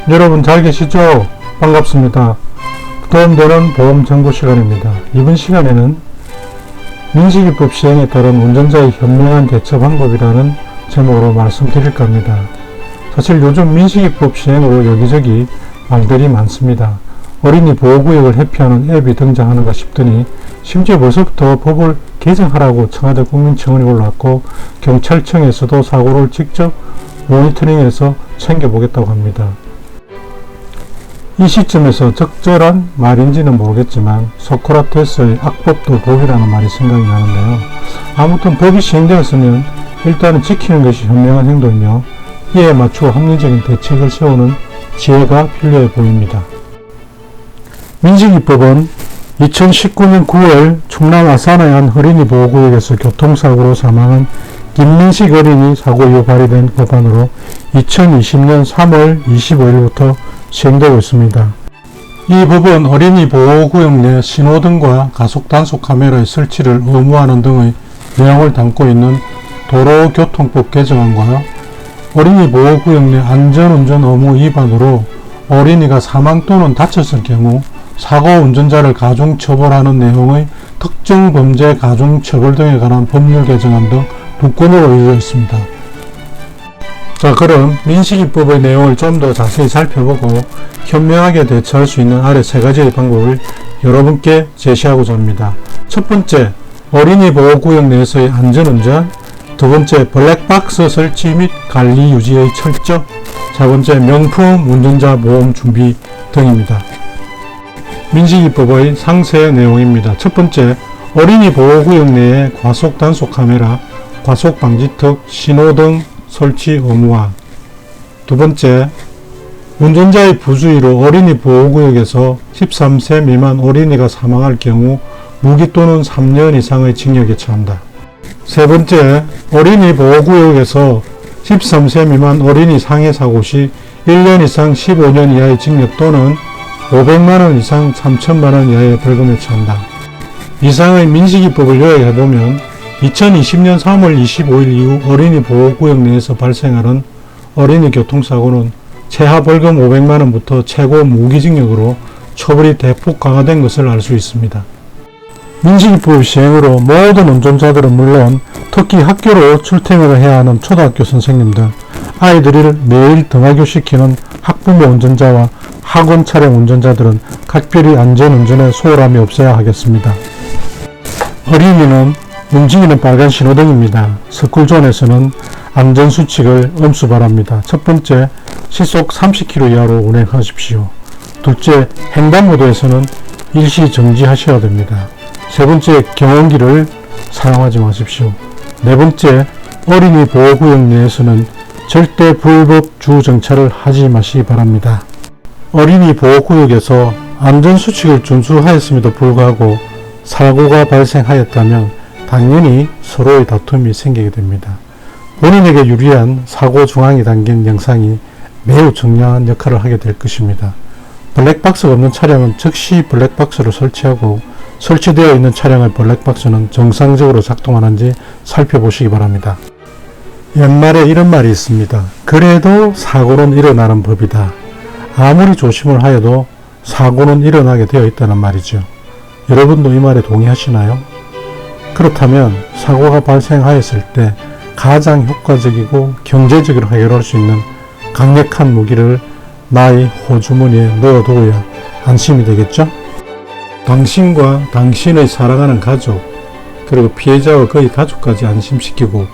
여러분 잘 계시죠? 반갑습니다. 도움되는 보험 정보 시간입니다. 이번 시간에는 민식이법 시행에 따른 운전자의 현명한 대처 방법이라는 제목으로 말씀드릴까 합니다. 사실 요즘 민식이법 시행으로 여기저기 말들이 많습니다. 어린이 보호구역을 회피하는 앱이 등장하는가 싶더니 심지어 벌써부터 법을 개정하라고 청와대 국민청원이 올라왔고 경찰청에서도 사고를 직접 모니터링해서 챙겨보겠다고 합니다. 이 시점에서 적절한 말인지는 모르겠지만 소크라테스의 악법도 법이라는 말이 생각이 나는데요. 아무튼 법이 시행되었으면 일단은 지키는 것이 현명한 행동이며 이에 맞추어 합리적인 대책을 세우는 지혜가 필요해 보입니다. 민식이법은 2019년 9월 충남 아산의 한 어린이 보호구역에서 교통사고로 사망한 김민식 어린이 사고 이후 발의된 법안으로 2020년 3월 25일부터 시행되고 있습니다. 이 법은 어린이 보호구역 내 신호등과 가속단속 카메라의 설치를 의무화하는 등의 내용을 담고 있는 도로교통법 개정안과 어린이 보호구역 내 안전운전 의무 위반으로 어린이가 사망 또는 다쳤을 경우 사고 운전자를 가중처벌하는 내용의 특정 범죄 가중처벌 등에 관한 법률 개정안 등 두 건으로 이루어져 있습니다. 자, 그럼 민식이법의 내용을 좀 더 자세히 살펴보고 현명하게 대처할 수 있는 아래 세 가지의 방법을 여러분께 제시하고자 합니다. 첫 번째, 어린이 보호구역 내에서의 안전운전. 두 번째, 블랙박스 설치 및 관리 유지의 철저. 세 번째, 명품 운전자 보험 준비 등입니다. 민식이법의 상세 내용입니다. 첫 번째, 어린이 보호구역 내에 과속 단속 카메라, 과속 방지턱, 신호등 설치 의무화. 두 번째, 운전자의 부주의로 어린이 보호구역에서 13세 미만 어린이가 사망할 경우 무기 또는 3년 이상의 징역에 처한다. 세 번째, 어린이 보호구역에서 13세 미만 어린이 상해 사고 시 1년 이상 15년 이하의 징역 또는 500만원 이상 3천만원 이하의 벌금에 처한다. 이상의 민식이법을 요약해보면 2020년 3월 25일 이후 어린이 보호구역 내에서 발생하는 어린이 교통사고는 최하 벌금 500만원부터 최고 무기징역으로 처벌이 대폭 강화된 것을 알 수 있습니다. 민식이법 시행으로 모든 운전자들은 물론 특히 학교로 출퇴근을 해야 하는 초등학교 선생님들, 아이들을 매일 등하교시키는 학부모 운전자와 학원 차량 운전자들은 각별히 안전운전에 소홀함이 없어야 하겠습니다. 어린이는 움직이는 빨간 신호등입니다. 스쿨존에서는 안전수칙을 엄수바랍니다. 첫 번째, 시속 30km 이하로 운행하십시오. 둘째, 횡단보도에서는 일시 정지하셔야 됩니다. 세 번째, 경운기를 사용하지 마십시오. 네 번째, 어린이 보호구역 내에서는 절대 불법 주정차를 하지 마시기 바랍니다. 어린이 보호구역에서 안전수칙을 준수하였음에도 불구하고 사고가 발생하였다면 당연히 서로의 다툼이 생기게 됩니다. 본인에게 유리한 사고 중앙이 담긴 영상이 매우 중요한 역할을 하게 될 것입니다. 블랙박스가 없는 차량은 즉시 블랙박스를 설치하고 설치되어 있는 차량의 블랙박스는 정상적으로 작동하는지 살펴보시기 바랍니다. 옛말에 이런 말이 있습니다. 그래도 사고는 일어나는 법이다. 아무리 조심을 하여도 사고는 일어나게 되어 있다는 말이죠. 여러분도 이 말에 동의하시나요? 그렇다면 사고가 발생하였을 때 가장 효과적이고 경제적으로 해결할 수 있는 강력한 무기를 나의 호주머니에 넣어두어야 안심이 되겠죠? 당신과 당신의 사랑하는 가족, 그리고 피해자와 그의 가족까지 안심시키고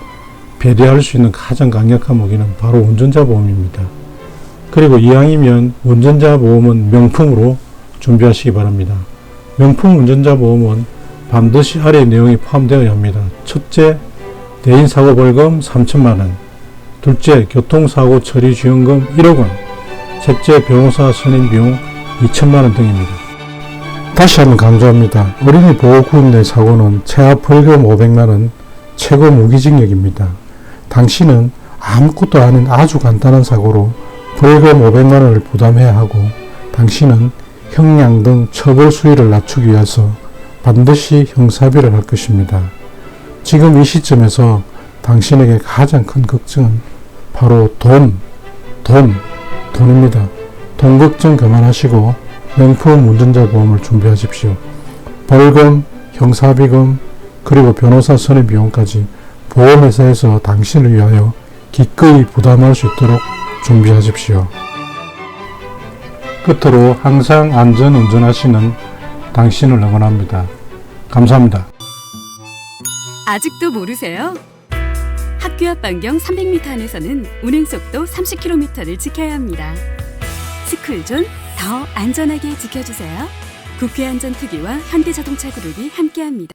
배려할 수 있는 가장 강력한 무기는 바로 운전자 보험입니다. 그리고 이왕이면 운전자 보험은 명품으로 준비하시기 바랍니다. 명품 운전자 보험은 반드시 아래의 내용이 포함되어야 합니다. 첫째, 대인사고 벌금 3천만원. 둘째, 교통사고 처리 지원금 1억원. 셋째, 변호사 선임 비용 2천만원 등입니다. 다시 한번 강조합니다. 어린이 보호구역 내 사고는 최하 벌금 500만원, 최고 무기징역입니다. 당신은 아무것도 아닌 아주 간단한 사고로 벌금 500만원을 부담해야 하고 당신은 형량 등 처벌 수위를 낮추기 위해서 반드시 형사비를 할 것입니다. 지금 이 시점에서 당신에게 가장 큰 걱정은 바로 돈입니다. 돈 걱정 그만하시고 명품 운전자 보험을 준비하십시오. 벌금, 형사비금, 그리고 변호사 선임 비용까지 보험회사에서 당신을 위하여 기꺼이 부담할 수 있도록 준비하십시오. 끝으로 항상 안전 운전하시는 당신을 응원합니다. 감사합니다. 아직도 모르세요? 학교 앞 반경 300m 안에서는 운행속도 30km를 지켜야 합니다. 스쿨존 더 안전하게 지켜주세요. 국회안전특위와 현대자동차 그룹이 함께합니다.